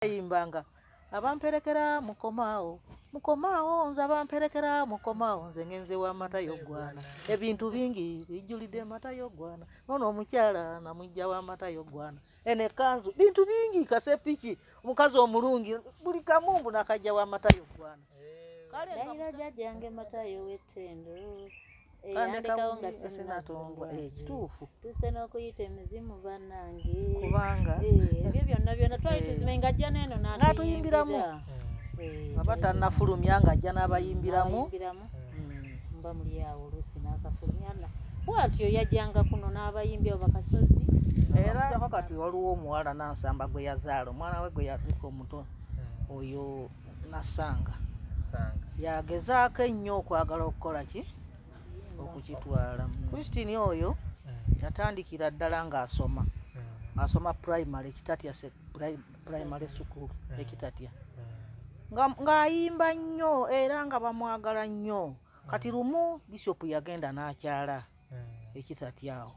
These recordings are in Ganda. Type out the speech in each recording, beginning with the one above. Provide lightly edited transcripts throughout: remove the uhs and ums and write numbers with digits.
Yimbanga abamperekera mukomaawo nze abamperekera mukomaawo nze ngenze wa mata yogwana ebintu bingi bijulide mata yogwana nono omukyala namujja wa mata yogwana ene kanzu bintu bingi kasepiki omukazi omulungi buli kamumbu nakajja wa mata yogwana kale jajjange mata yowetendo kandekawo nga sinatondwa ekituufu tuse n'okuyita emizimu bannange kubanga ebyo byonna twali tuzimenga ajja neno n'atuyimbiramu abata nafulumya ng'ajja n'abayimbiramu mba muli awo oluusi n'akafulumya bw'atyo yajjanga kuno n'abayimbi abo bakasozi era kati waliwo omuwala Nansamba gwe yazaala omwana we gwe yaliko omuto oyo Nasanga yagezaako ennyo okwagala okukola ki okukitwala Christine oyo yatandikira ddala ng'asoma asoma primary Kitatya primary school Kitatya ng'ayimba nnyo era nga bamwagala nnyo kati lumu Bishop yagenda n'akyala Kitatya awo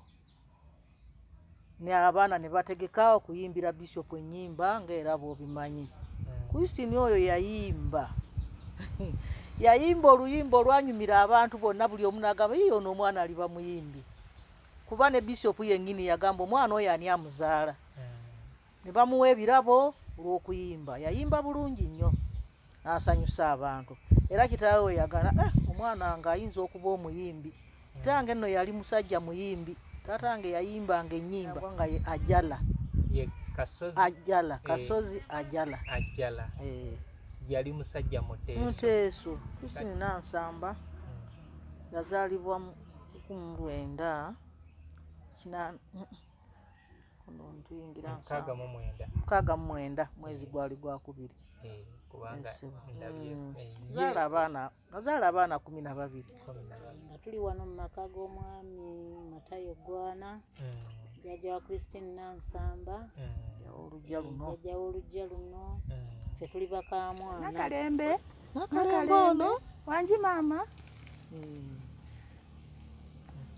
n'abaana ne bategeka okuyimbira Bishop ennyimba ng'era bw'obimanyi Christine oyo yayimba yayimba oluyimba olwanyumira abantu bonna buli omu n'agamba yiyo ono omwana aliba muyimbi kuba ne Bishop yennyini yagamba omwana oyo ani amuzaala ne bamuwa ebirabo olw'okuyimba yayimba bulungi nnyo n'asanyusa abantu era kitaawe yagala omwana nga ayinza okuba omuyimbi kitange nno yali musajja muyimbi tatange yayimbanga ennyimba nga ye Ajala Kasozi Ajala yali musajja Muteeso Christine Nansamba yazaalibwa mu 1969 mwezi gwali gwakubiri nazaala abaana 12 nga tuli wano mu maka g'omwami Mata Yogwana jjajja wa Christine Nansamba jjajja w'oluggya luno ffe tuli bakamwana Nakalembe ono wanji maama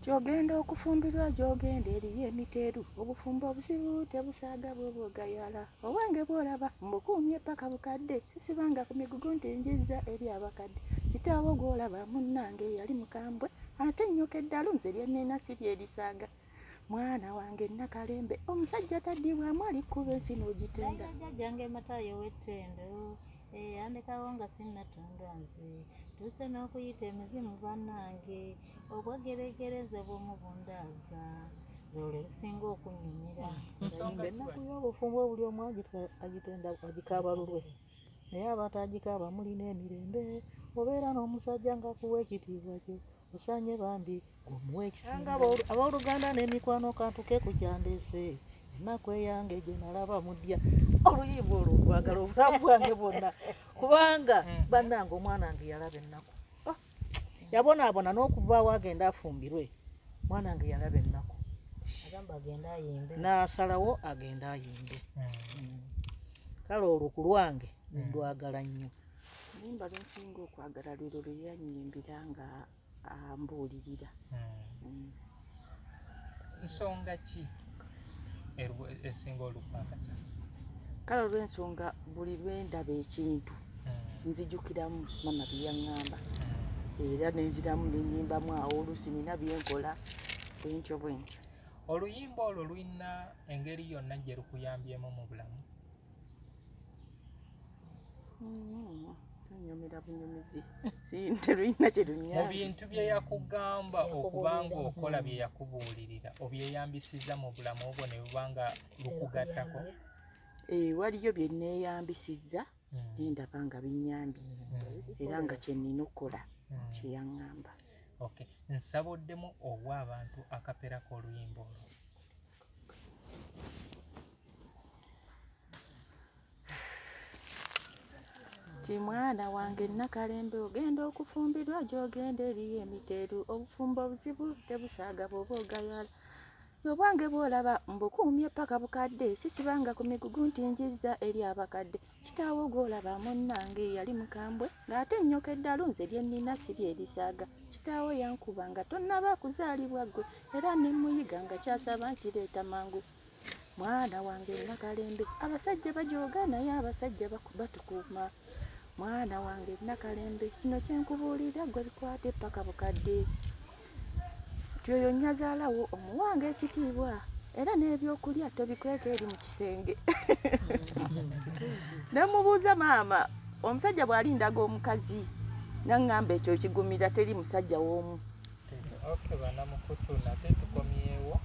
gyogenda okufumbirwa gyogenda eriyo emiteeru obufumbo obuzibu tebusaaga bwobwogayala obwange bwolaba mbukuumye paka bukadde sisibanga ku migugu nti njizza eri abakadde kitaawo gwolaba munnange yali mukambwe ate nnyoka eddalu nze lyennina si lyerisaaga mwana wange Nakalembe omusajja taddibwamu alikkuba ensi n'ogitenda jjajjange Mata yowetendo andekawo nga sinnatondwa nze tuse n'okuyita emizimu bannange obwegeregere nze bw'omubundaaza zole lusinga okunyumira nsonga ennaku y'obufumbo buli omu agitenda agikaabalulwe naye abatagikaaba mulina emirembe obeera n'omusajja ng'akuwa ekitiibwa kyo osanye bambi ng'omuwa ekisinga abooluganda n'emikwano kantuke ku kyandeese ennaku eyange gye nalaba mudya oluyimba olwo lwagala obulamu bwange bwonna kubanga bannange omwana wange yalaba ennaku yabonaabona n'okuvaawo agenda afumbirwe mwana wange yalaba ennaku n'asalawo agenda ayimbe kale olwo ku lwange ndwagala nnyo oluyimba lwensinga okwagala lwero lwe yanyimbira nga ambuulirira nsonga ki esinga olukwagasa kale olw'ensonga buli lwendaba ekintu nzijukiramu mama bye yaŋŋamba era nenziramu nenyimbamu awo oluusi nina byenkola bwentyo oluyimba olwo lulina engeri yonna gye lukuyambyemu mu bulamu nyomera bunyumizi terulina kye lunyamye mu bintu bye yakugamba okubanga okola bye yakubuulirira obyeyambisiza mu bulamu obwo ne buba nga lukugattako waliyo bye neeyambisizza nendaba nga binnyambye era nga kye nnina okukola kye yaŋŋamba nsabuddemu obwa abantu akapera k'oluyimba olwo ti mwana wange Nakalembe ogenda okufumbirwa gyogenda eriyo emiteeru obufumbo obuzibu tebusaaga bw'oba ogayala obwange bwolaba mbukuumye paka bukadde sisibanga ku migugu nti njizza eri abakadde kitaawo gwolaba munnange yali mukambwe ng'ate nnyoka eddalu nze lyennina si lyerisaaga kitaawo yankuba nga tonnaba kuzaalibwa ggwe era ne muyiga nga kyasaba nkireeta mangu mwana wange Nakalembe abasajja bajooga naye abasajja batukuuma mwana wange Nakalembe kino kyenkubuulira gwe bikwate paka bukadde tyoyo nnyazaalawo omuwanga ekitiibwa era n'ebyokulya tobikweka eri mu kisenge nemubuuza maama omusajja bw'alindaga omukazi naŋŋamba ekyo kigumira teri musajja w'omu. Okay, banamukutu nate tukomyewo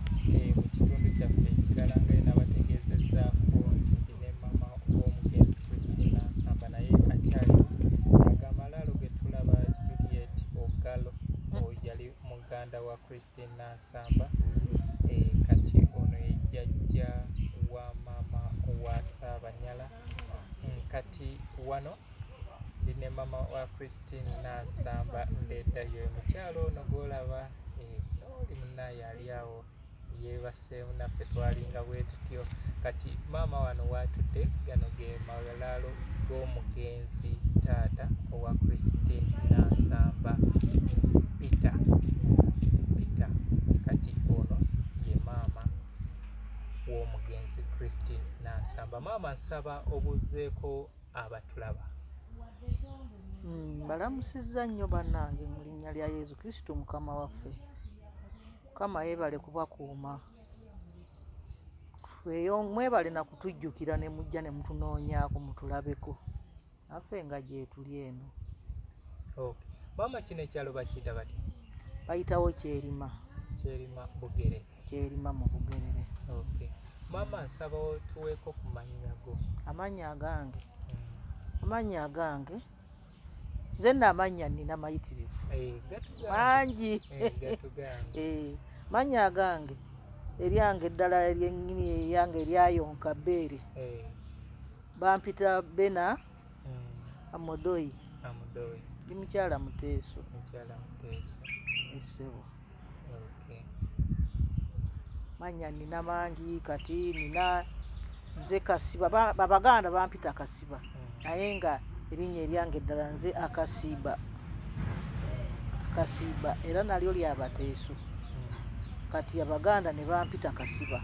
mu kitundu kyaffe ekirala nga ye nabategeezezzaako nti ne maama w'omugenzi Christina Nsamba naye akyali agamalaalo ge tulaba Juliet Ogalo yali muganda wa Christina Nsamba kati ono ye jjajja wa maama wa Ssaabanyala kati wano ndi ne maama wa Christina Nsamba ndeetayo mukyalo ono gw'olaba oli munnaye yali awo yeebaseemu naffe twalinga bwe tutyo kati maama wano waatudde gano ge malaalo g'omugenzi taata owa Christina Nsamba Peter kati ono ye maama w'omugenzi Christina Nsamba. Maama nsaba obuzeeko abatulaba. Balamusizza nnyo bannange mu linnya lya Yezu Kristo mukama waffe. Mukama yeebale kubakuuma. Mwebale na kutujjukira ne mujja ne mutunoonyaako mutulabeko. Naffe nga gye tuli eno. Okay. Maama kino ekyalo bakiyita batya? Bayitawo Kyerima. Kyerima Bugerere. Kyerima mu Bugerere. Okay. Maama nsaba otuweeko ku mannya go. Amannya agange. Amannya agange. Nze n'amannya nnina mayitirivu. Mangi. Mannya agange eryange eddala eryennyini eryange eryayonka bbeere. Bampita Bena Amodoyi. Ndi mukyala Muteeso. Essebo. Mannya nnina mangi kati nina nze Kasiba. Abaganda bampita Kasiba naye nga erinnya eryange eddala nze Akasiba era nalyo lyabateeso kati abaganda ne bampita Kasiba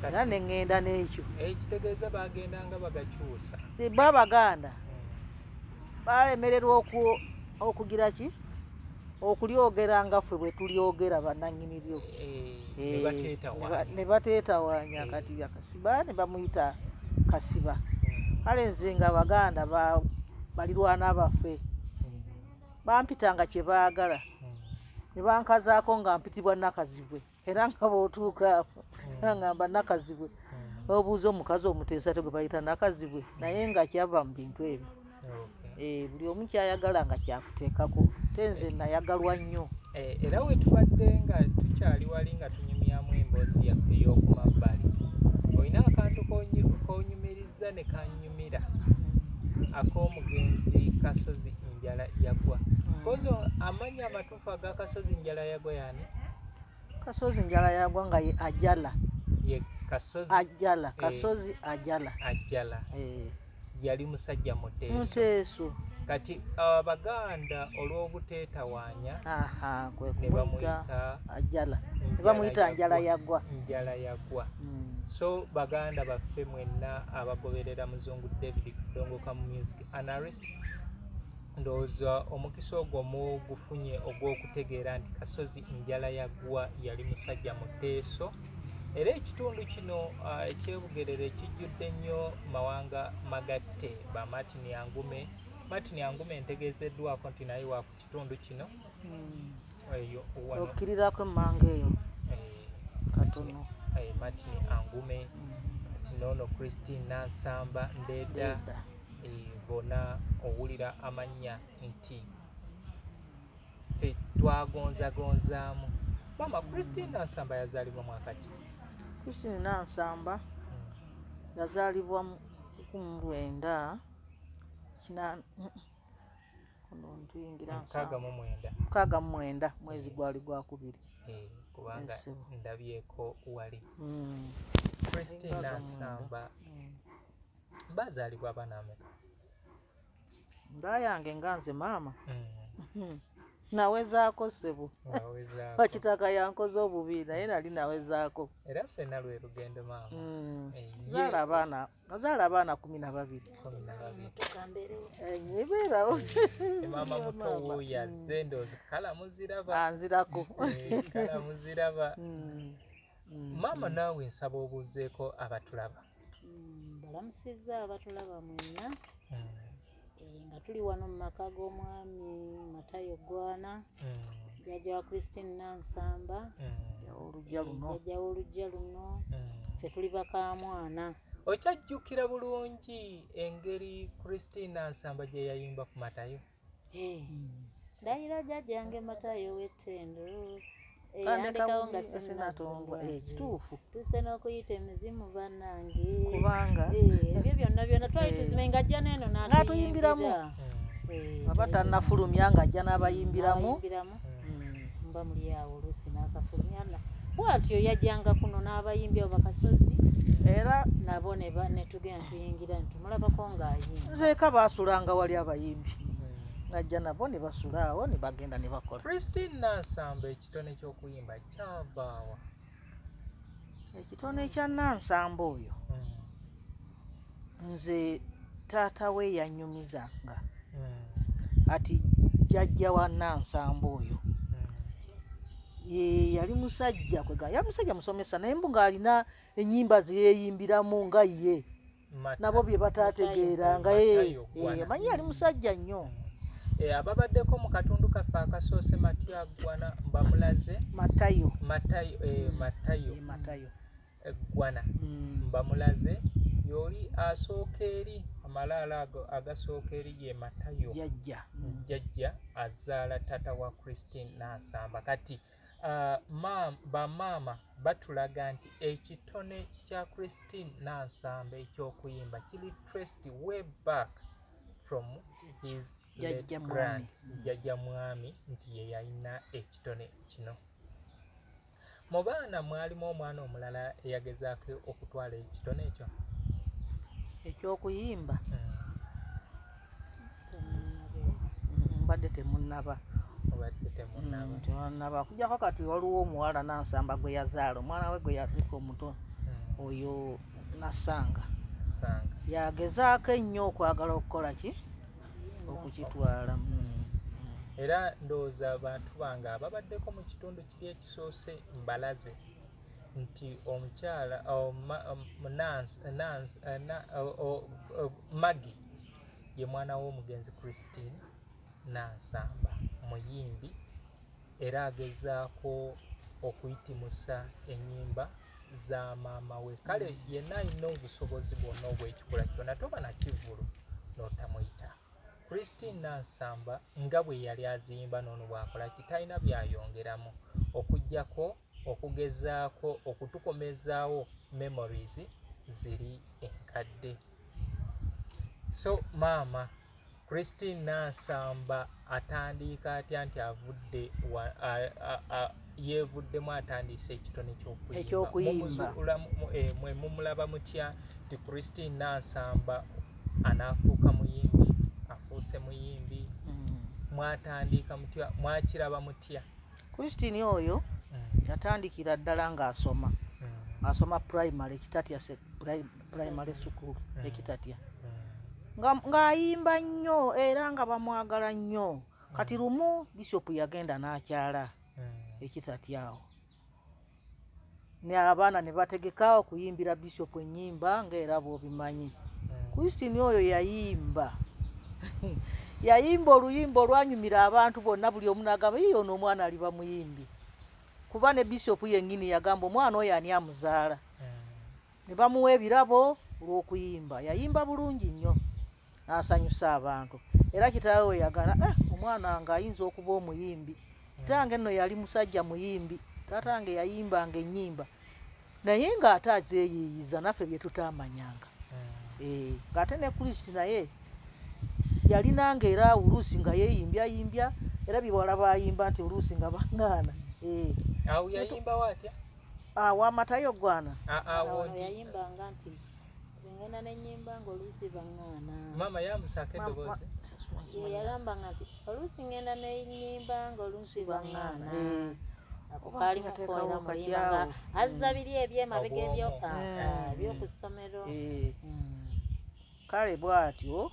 era ne ŋŋenda n'ekyo ekitegeeza bagendanga bagakyusa babaganda balemererwa okugira ki okulyogera nga ffe bwe tulyogera bannannyini lyo ne bateetawanya kati Akasiba ne bamuyita Kasiba. Kale nze nga Abaganda balirwana baffe bampitanga kye baagala ne bankazaako nga mpitibwa Nakazibwe era nga bw'otuuka ngamba Nakazibwe obuuza omukazi Omuteesa gwe bayita Nakazibwe naye nga kyava mu bintu ebyo. Buli omu kyayagala nga kyakuteekako te nze nayagalwa nnyo. Era we tubadde nga tukyali wali nga tunyumyamu emboozi yaffe ey'okumabbali olina akantu konyumirizza ne kanyumira ak'omugenzi Kasozi Njala Yagwa. Kozo amannya amatuufu aga Kasozi Njala Yagwa yani? Kasozi Njala Yagwa nga ye Ajala. Ye Kasozi Ajala. Kasozi Ajala. Yali musajja Muteeso. Kati Abaganda olw'obuteetawaanya ne bamuyita Ajala. Ne bamuyita Njala Yagwa. Njala Yagwa. So Baganda baffe mwenna abagoberera Muzungu David Kidongoka mu music analyst ndowooza omukisa ogwo mugufunye ogw'okutegeera nti Kasozi Njala Yagwa yali musajja Muteeso era ekitundu kino ekyebugerere kijjudde nnyo mawanga magatte ba Martin Yangume. Martin Yangume ntegeezeddwako nti naye wa ku kitundu kino okkirirako emmanga eyo katono. Martin Yangume Tinono Christina Nsamba Ndeda bona owulira amannya nti ffe twagonzagonzaamu. Mama Christina Nsamba yazaalibwa mwaka ki? Christina Nsamba yazaalibwa mu 1969 mwezi gwali gwakubiri. Kubanga ndabyeko wali Christina Nsamba bazaalibwa abaana ameka? Nda yange nga nze maama nawezaako ssebo ngawezaako bakitaka yankoze obubi naye nali nawezaako era ffenna lwe lugendo maama nazaala abaana 12 nyibeerawo maama muto wo yazze ndoozi kala muziraba anzirako kala muziraba maama naawe nsaba obuuzeeko abatulaba balamusizza abatulaba mwenna nga tuli wano mu maka g'omwami Matayo Gwana jjajja wa Christine Nansamba jjajja w'oluggya luno ffe tuli bakamwana. Okyajjukira bulungi engeri Christine Nansamba gye yayimba ku Matayo? Ndayira jjajjange Matayo w'ettendo yandikawo nga sinatongwa ekituufu tuse n'okuyita emizimu bannange kubanga ebyo byonna twali tuzime ng'ajja n'eno n'atuyimbiramu aba tannafulumya ng'ajja n'abayimbiramu mba muli awo oluusi n'akafulumya bw'atyo yajjanga kuno n'abayimbi abo bakasozi era nabo ne tugenda tuyingira ntumulabako ng'ayimba nzeeka baasulanga wali abayimbi ng'ajja nabo ne basula awo ne bagenda ne bakola. Christine Nansamba ekitone ky'okuyimba kyavaawa? Ekitone ekya Nansamba oyo nze taata we yanyumizanga ati jjajja wa Nansamba oyo yali musajja yali musajja musomesa naye mbu ng'alina ennyimba ze yeeyimbiramu nga ye nabo bye bataategeeranga manyi yali musajja nnyo. Ababaddeko mu katundu kaffe akasoose Matayo Gwana mbamulaze Matayo Gwana mbamulaze yoli asooka eri amalaala ago agasooka eri ye Matayo jjajja azaala taata wa Christine Nansamba. Kati bamaama batulaga nti ekitone kya Christine Nansamba eky'okuyimba kiri traced way back from his jjajja mwami nti ye yalina ekitone kino. Mu baana mwalimu omwana omulala eyagezaako okutwala ekitone ekyo eky'okuyimba? Mbadde temunnaba kujjako kati waliwo omuwala Nansamba gwe yazaala omwana we gwe yaliko omuto oyo Nasanga yagezaako ennyo okwagala okukola ki okukitwala. Era ndowooza abantu bange ababaddeko mu kitundu kiri ekisoose mbalaze nti omukyala Magi ye mwana w'omugenzi Christine Nansamba muyimbi era agezaako okuyitimusa ennyimba za maama we. Kale yenna alina obusobozi bwonna obw'ekikola kyonna toba na kivulu n'otamuyita. Christine Nansamba nga bwe yali azimba n'ono bw'akola kitalina byayongeramu okuggyako okugezaako okutukomezaawo memories ziri enkadde. So maama Christine Nansamba atandika atya nti avudde yeevuddemu atandise ekitone eky'okuyimba? Mwe mumulaba mutya nti Christine Nansamba anaafuuka muyimbi, afuuse muyimbi? Mwatandika mutya, mwakiraba mutya? Christine oyo yatandikira ddala ng'asoma asoma primary Ekitatya primary school Ekitatya ng'ayimba nnyo era nga bamwagala nnyo. Kati lumu Bishop yagenda n'akyala Ekitatya awo ne abaana ne bategeka okuyimbira Bishop ennyimba ng'era bw'obimanyi. Christine oyo yayimba oluyimba olwanyumira abantu bonna, buli omu n'agamba yiyo ono omwana aliba muyimbi, kuba ne Bishop yennyini yagamba omwana oyo ani amuzaala. Ne bamuwa ebirabo olw'okuyimba. Yayimba bulungi nnyo n'asanyusa abantu era kitaawe we yagala omwana wange ayinza okuba omuyimbi. Kitange nno yali musajja muyimbi, tatange yayimbanga ennyimba naye ng'ate azeeyiiyiza naffe bye tutaamanyanga. Ng'ate ne Kristi naye yalinanga era oluusi nga yeeyimbyayimbya era biwala bayimba nti oluusi nga baŋŋaana. Awo yayimba watya? Wa Matayo Gwana yayimbanga nti ngenda n'ennyimba ng'oluusi baŋŋaana. Maama yamusaako eddoboozi? yagambanga nti oluusi ngenda nenyimba ng'oluusi baŋŋaana ako kaalimu koera mulimba nga azza biri ebyemabega ebyoku ssomero. Kale bw'atyo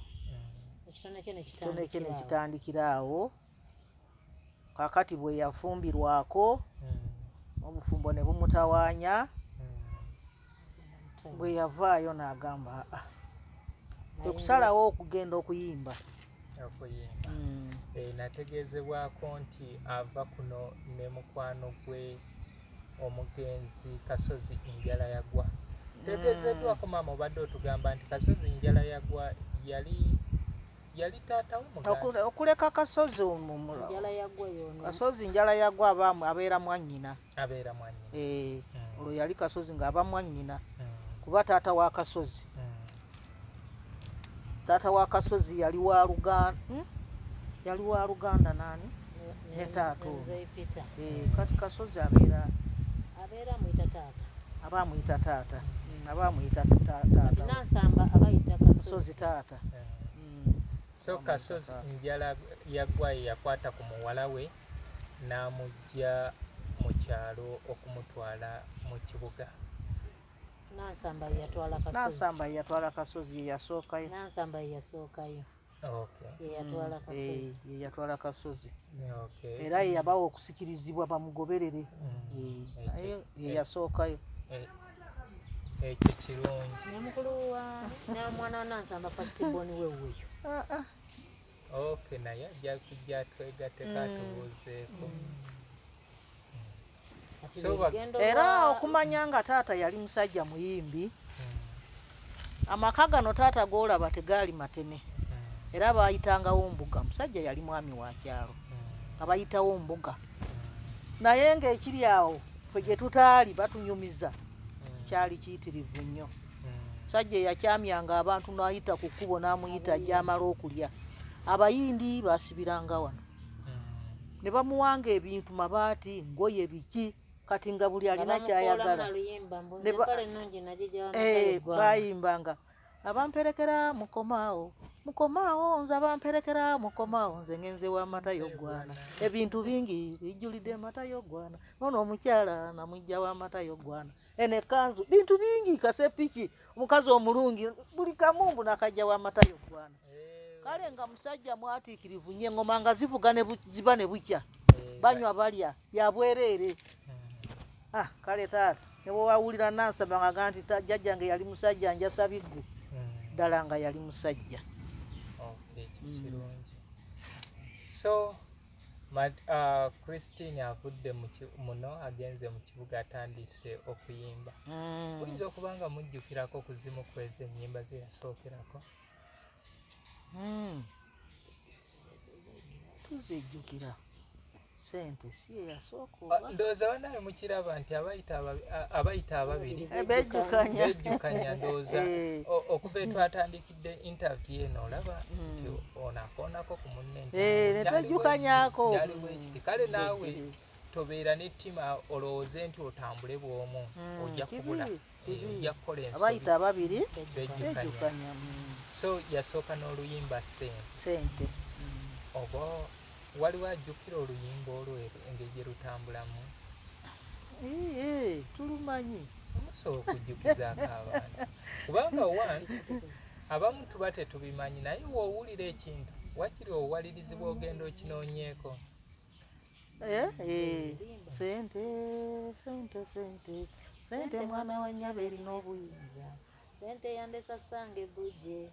ekitone kye nekitandikira awo. Kakati bwe yafumbirwako obufumbo ne bumutawaanya, bwe yavaayo n'agamba ekusalawo okugenda okuyimba. Nategeezebwako nti ava kuno ne mukwano gwe omugenzi Kasozi Njala Yagwa. Tegeezeddwako maama obadde otugamba nti Kasozi Njala Yagwa yali taatawo muganda. Okuleka Kasozi Kasozi Njala Yagwa abeera mwannyina. Olwo yali Kasozi ng'aba mwannyina kuba taata wa Kasozi. Taata wa Kasozi yali wa Luganda nani? Ne taata kati Kasozi abeera muyita taata. Abamuyita taata. Kati Nansamba abayita Kasozi taata. So Kasozi Njala Yagwa yakwata ku muwala we n'amujja mu kyalo okumutwala mu kibuga. Nansamba yatwala Kasozi yasookayo. Nansamba yasookayo. Yatwala Kasozi. Era yabawa okusikirizibwa bamugoberere. Yasookayo. Ekyo kirungi. Nemukulu wa mwana wa Nansamba first born we wuyo. Naye ajja kujja twegatteko atubuuzeeko. Era okumanya nga taata yali musajja muyimbi. Amaka gano taata g'olaba tegaali mateme. Era baayitangawo mbuga. Musajja yali mwami wa kyalo nga bayitawo mbuga. Naye ng'ekiri awo ffe gye tutaali batunyumiza kyali kiyitirivu nnyo. Musajja yakyamyanga abantu n'ayita ku kkubo n'amuyita gy'amala okulya. Abayindi baasibiranga wano ne bamuwanga ebintu, mabaati, ngoye biki, kati nga buli alina kyayagala. Bayimbanga abamperekera mukomaawo nze abamperekera mukomaawo nze ngenze wa Matayo Gwana. Ebintu bingi bijjulidde Matayo Gwana. Ono omukyala namujja wa Matayo Gwana. Ene kanzu bintu bingi kasepiki omukazi omulungi buli kamumbu nakajja wa Matayo Gwana. Kale nga musajja mwatiikirivu nnyo, engoma nga zivuga ne ziba ne bukya. Banywa balya bya bwereere. Kale taata ne bwe wawulira Nansamba ng'agamba nti jjajjange yali musajja njasa biggu, ddala nga yali musajja. Kirungi. So Christine avudde muno agenze mu kibuga atandise okuyimba. Oyinza okuba nga mujjukirako ku zimu ku ezo ennyimba ze yasookerako? Tuzijjukira. Sente si ye yasooka. Ndowooza banawe mukiraba nti abayita ababiri bejjukanya ndowooza okuva etwatandikidde interview eno olaba nti onaakoonako ku munne ne twejjukanyako. Kale naawe tobeera n'ettima olowooze nti otambule bw'omu, ojja kubula, ojja kukola ensobi. Abayita ababiri bejjukanya. So yasooka n'oluyimba Sente. Oba waliwo ajjukira oluyimba olwo engeri gye lutambulamu? Tulumanyi. Omusobola okujjukizaako abaana kubanga abamu tuba tetubimanyi, naye woowulira ekintu wakiri owalirizi bw'ogenda okinoonyeeko. Sente mwana wa nnyabo erina obuyinza. Sente yandesa sanga ebujje.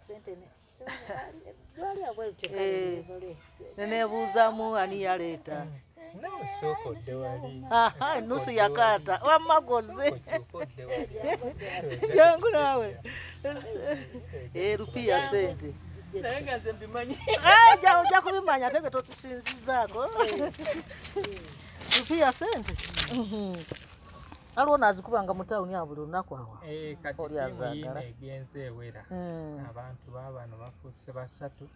Sente nenebuuzamu ani yaleeta. Nawe sooka odde wali. Nusu yakaata wamagoze. Jangu naawe. Rupiya sente. Naye nga nze mbimanyi. Ojja kubimanya ate totusinzizaako. Rupiya sente. Aliwo nazikubanga mu tawuni ya buli lunaku awo. Kati tiimu yiino egenze ewera. Abantu baabano bafuuse basatu.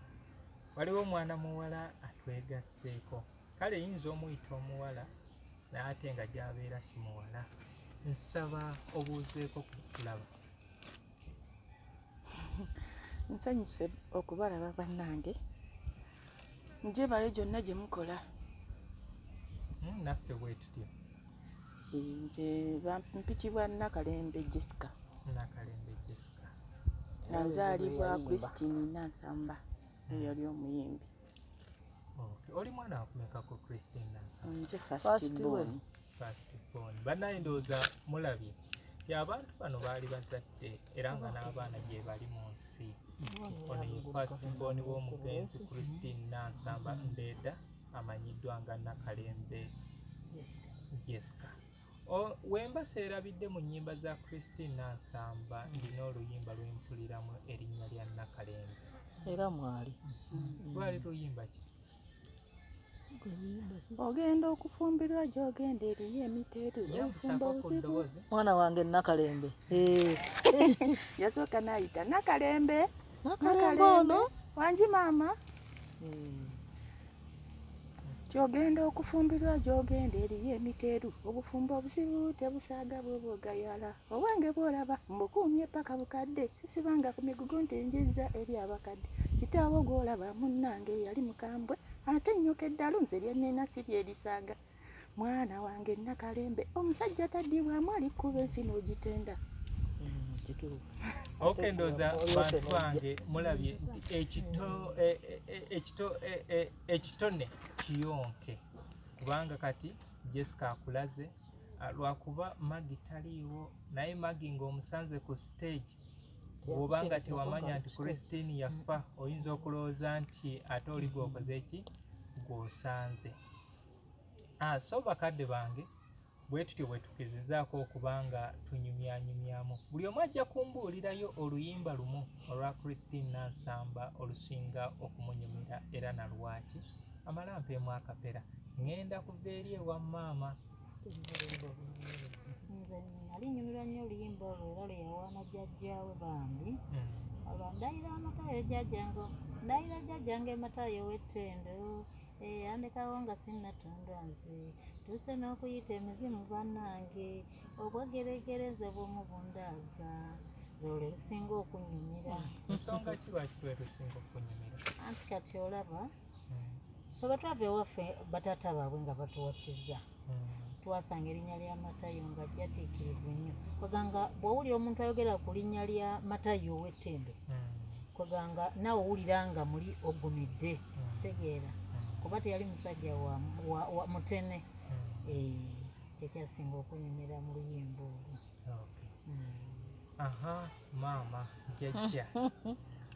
Waliwo omwana muwala atwegasseeko. Kale yinza omuyita omuwala naye ate nga gy'abeera si muwala. Nsaba obuuzeeko kulaba. Nsanyuse okubalaba bannange njebale gyonna gye mukola. Naffe bwe tutyo. Nze mpitibwa Nakalembe Jessica. Nakalembe Jessica. Nanzaalibwa Christine Nansamba yali omuyimbi. Okay. Oli mwana wakumeka ku Christine Nansamba? Nze first born. Bannaye ndowooza mulabye abantu bano baali bazadde era nga n'abaana gye bali mu nsi. Ono ye first born w'omugenzi Christine Nansamba Ndeeda amanyiddwa nga Nakalembe Jessica. Wemba seerabidde mu nnyimba za Christine Nansamba ndina oluyimba lwe mpuliramu erinnya lya Nakalembe. Era mwali. Lwali luyimba ki? Ogenda okufumbirwa gy'ogenda eriyo emiteeru. Mwana wange Nakalembe. Yasooka n'ayita Nakalembe. Nakalembe ono. Wangi maama. Gy'ogenda okufumbirwa gy'ogenda eriyo emiteeru. Obufumbo obuzibu tebusaaga bw'obwogayala. Obwange bw'olaba mbukuumye paka bukadde. Sisibanga ku migugu nti njizza eri abakadde. Kitaawo gw'olaba munnange yali mukambwe. Ate nnyoka eddalu nze lyennina si lyerisaaga. Mwana wange Nakalembe omusajja taddibwamu alikkuba ensi n'ogitenda. Okay, ndowooza bantu bange mulabye ekitone kiyonke kubanga kati Jessica akulaze lwakuba Magi taliiwo naye Magi ng'omusanze ku stage bw'obanga tewamanya nti Christine yafa oyinza okulowooza nti ate oli gw'okoze eki gw'osanze. So bakadde bange bwe tutyo bwe tukizizaako okubanga tunyumyanyumyamu. Buli omu ajja kumbuulirayo oluyimba lumu olwa Christine Nansamba olusinga okumunyumira era na lwaki. Amala mpeemu akapera. Ngenda kuva eri ewa maama. Nze nali nyumirwa nnyo oluyimba olwo era lwe yawaana jjajjaawe bambi. Olwo ndayira amatayo jjajjange, ndayira jjajjange matayo w'ettendo. Yandekawo nga sinnatunda nze. Tuse n'okuyita emizimu bannange. Obwegeregere nze bw'omu bundaaza. Zole lusinga okunyumira. Nsonga ki lwaki lwe lusinga okunyumira? Anti kati olaba ffe batwava ewaffe bataata baabwe nga batuwasizza. Twasanga erinnya lya Matayo nga jjatiikirivu nnyo. Kweganga bw'owulira omuntu ayogera ku linnya lya Matayo ow'ettendo, kweganga naawe owulira nga muli ogumidde. Kitegeera kuba teyali musajja wa mutene. Kyekyasinga okunyumira mu luyimba olwo. Maama jjajja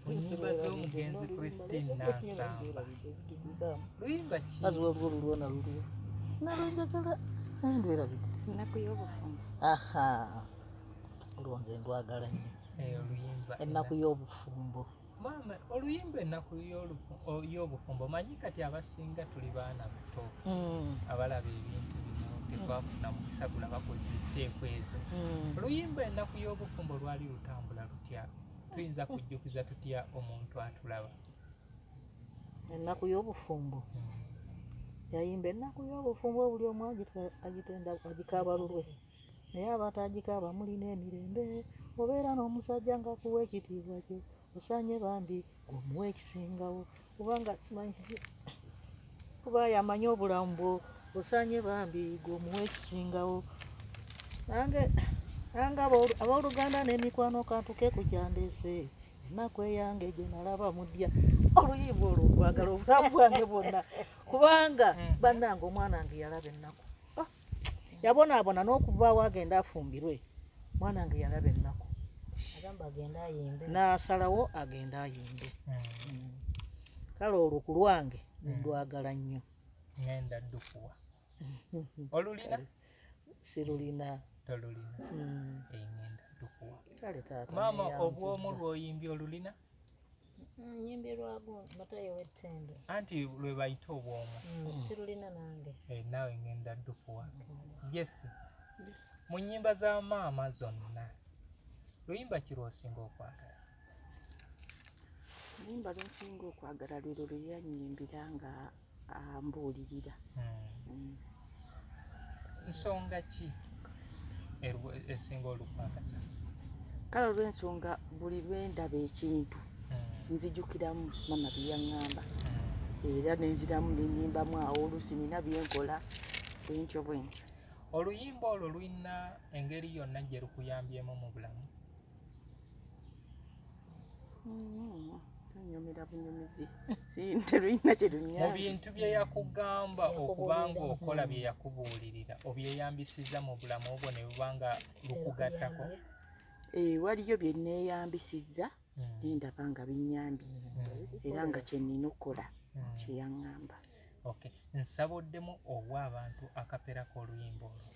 mu nnyimba z'omugenzi Christine Nansamba luyimba ki? Aziwe olwo nalulwo nalwenjagala ndwerabidde Ennaku y'obufumbo. Olwo nze ndwagala nnyo oluyimba ennaku y'obufumbo. Maama oluyimba ennaku y'obufumbo manyi kati abasinga tuli baana bato abalaba ebintu bino tetwafuna mukisa gulaba kuzitteeko ezo. Oluyimba ennaku y'obufumbo lwali lutambula lutya? Tuyinza kujjukiza tutya omuntu atulaba? Ennaku y'obufumbo yayimba ennaku y'obufumbo buli omu agitenda agikaaba lulwe naye abatagikaaba mulina emirembe. Obeera n'omusajja nga kuwa ekitiibwa kyo osaanye bambi gwomuwa ekisingawo kubanga simanyi kuba yamanyi obulamu bwo osaanye bambi gwomuwa ekisingawo. Nange abooluganda n'emikwano kantuke ku kyandeese ennaku eyange gye nalaba mudya. Oluyimba olwo nkwagala obulamu bwange bwonna kubanga bannange omwana wange yalaba ennaku yabonaabona n'okuvaawo agenda afumbirwe. Mwana wange yalaba ennaku n'asalawo agenda ayimbe. Kale olwo ku lwange ndwagala nnyo. Ngenda ddukuwa. Olulina? Sirulina. Tolulina? Ngenda ddukuwa. Kale taata maama obwomu lw'oyimbi olulina? Nyimbye lwago Matayo w'ettendo. Anti lwe bayita obwomu. Sirulina nange. Naawe ngenda ddukuwa. Jesse, mu nnyimba za maama zonna luyimba ki lw'osinga okwagala? Oluyimba lw'osinga okwagala lwe luyannyimbira nga ambuulirira. Nsonga ki esinga olukwagaza? Kale olw'ensonga buli lwe ndaba ekintu nzijukiramu mama bye yaŋŋamba. era nenziramu nenyimbamu awo oluusi nina byenkola bwentyo. Oluyimba olwo lulina engeri yonna gye lukuyambyemu mu bulamu? Nyumira bunyumizi terulina kyerunyamye. Mu bintu bye yakugamba okubanga okola bye yakubuulirira obyeyambisiza mu bulamu obwo ne bubanga lukugattako? Waliyo bye neeyambisizza nindaba nga binnyambye era nga kye nina okukola kye yaŋŋamba. Okay. Nsaboddemu obwa abantu akapera k'oluyimba olwo.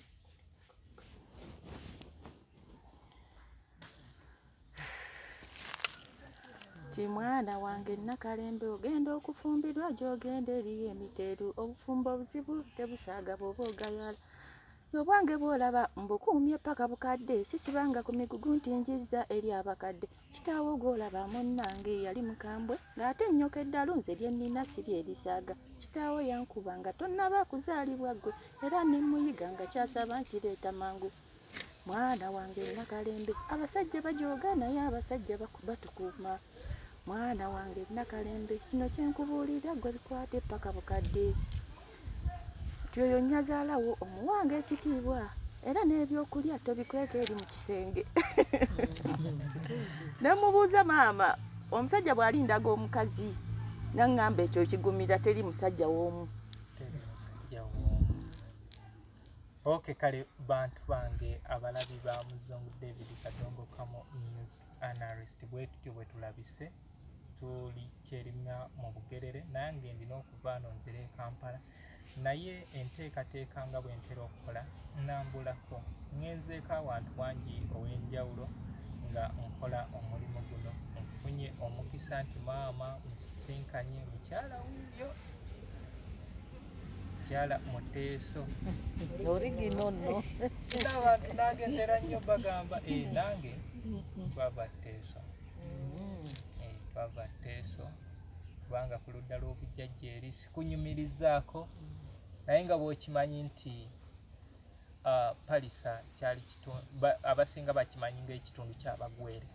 Ti mwana wange Nakalembe ogenda okufumbirwa gy'ogenda eriyo emiteeru obufumbo obuzibu tebusaaga bw'oba ogayala. Obwange bw'olaba mbukuumye paka bukadde sisibanga ku migugu ntinjizza eri abakadde. Kitaawo gw'olaba munnange yali mukambwe ng'ate ennyoka eddalo nze lye nnina siri erisaaga. Kitaawo yankuba nga tonnaba kuzaalibwa ggwe era ne muyiga nga kyasaba nkireeta mangu. Mwana wange Nakalembe abasajja bajooga naye abasajja batukuuma. Mwana wange Nakalembe kino kye nkubuulira ggwe bikwate paka bukadde. Oyo nnyazaalawo omuwanga ekitiibwa era n'ebyokulya tobikweka eri mu kisenge. Nemubuuza maama omusajja bw'alindaga omukazi naŋŋamba ekyo kigumira teri musajja w'omu. Okay, kale bantu bange abalabi ba Muzungu David Kadongo Kamo Music Analyst bwe tutyo bwe tulabise tuli Kyerimya mu Bugerere nange ndina okuvaano nzire e Kampala. Naye enteekateeka nga bwe ntera okukola nnambulako ngenzeeko awantu wangi ow'enjawulo nga nkola omulimu guno. Nfunye omukisa nti maama musisinkanye mukyala wuuyo mukyala Muteeso. Origino nno. N'abantu nagendera nnyo bagamba nange twava Teeso. Twava Teeso kubanga ku ludda lw'obujjajja eri sikunyumirizaako naye nga bw'okimanyi nti Palisa kyali abasinga bakimanyi ng'ekitundu ky'Abagwere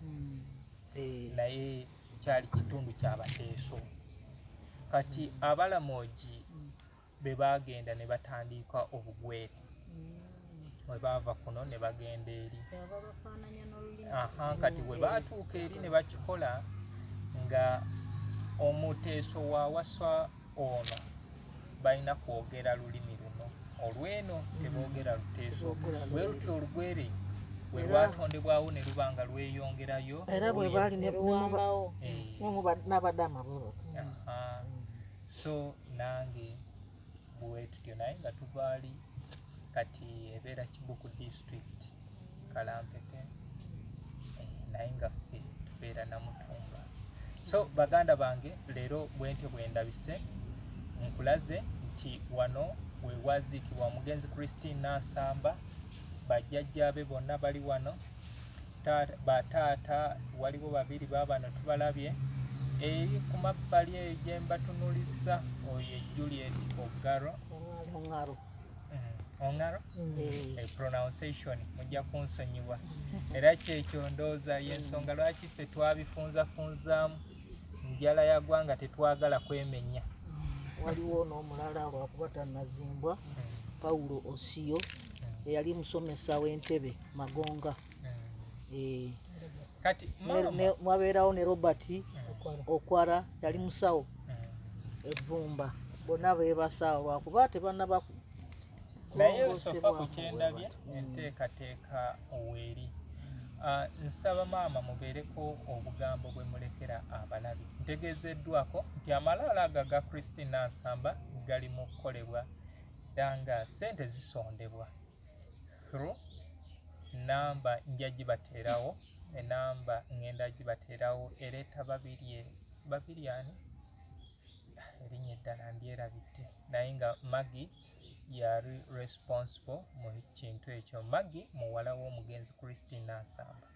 naye kyali kitundu ky'Abateeso. Kati Abalamogi be bagenda ne batandika Obugwere we baava kuno ne bagenda eri. Kati bwe baatuuka eri ne bakikola nga Omuteeso waawasa ono balina kwogera lulimi luno olw'eno teboogera Luteeso bwe lutyo Olugwere bwe lwatondebwawo ne lubanga lweyongerayo era bwe baali n'Abadama bwe. So nange bwe tutyo naye nga tuvaali kati ebeera Kibuku District Kalampete naye nga ffe tubeera Namutumba. So baganda bange leero bwentyo bwe ndabise nkulaze nti wano we waziikibwa omugenzi Christine Nansamba. Bajjajjaabe bonna bali wano, bataata waliwo babiri baabano tubalabye. Eri ku mabbali eyo gye mbatunuliza oyo Juliet Ogaro Ongaro pronunciation mujja kunsonyiwa era kyekyo ndooza y'ensonga lwaki ffe twabifunzafunzaamu njala yagwanga tetwagala kwemenya. Waliwo n'omulala lwakuba tannazimbwa Paulo Osiyo eyali musomesa w'Entebe Magonga. Kati mwabeerawo ne Robert Okwara yali musawo Evvumba. Bonna beebasaawo lwakuba tebannaba naye osofa ku kyendabye enteekateeka weeri. Nsaba maama mubeereko obugambo bwe mulekera abalabi. Ntegeezeddwako nti amalaala ago aga Christine Nansamba gali mu kukolebwa era nga ssente zisondebwa through namba nja gibateerawo enamba ngenda gibateerawo ereeta babiri ani erinnya eddala ndyerabidde naye nga Maggie yali responsible mu kintu ekyo. Maggie muwala w'omugenzi Christine Nansamba.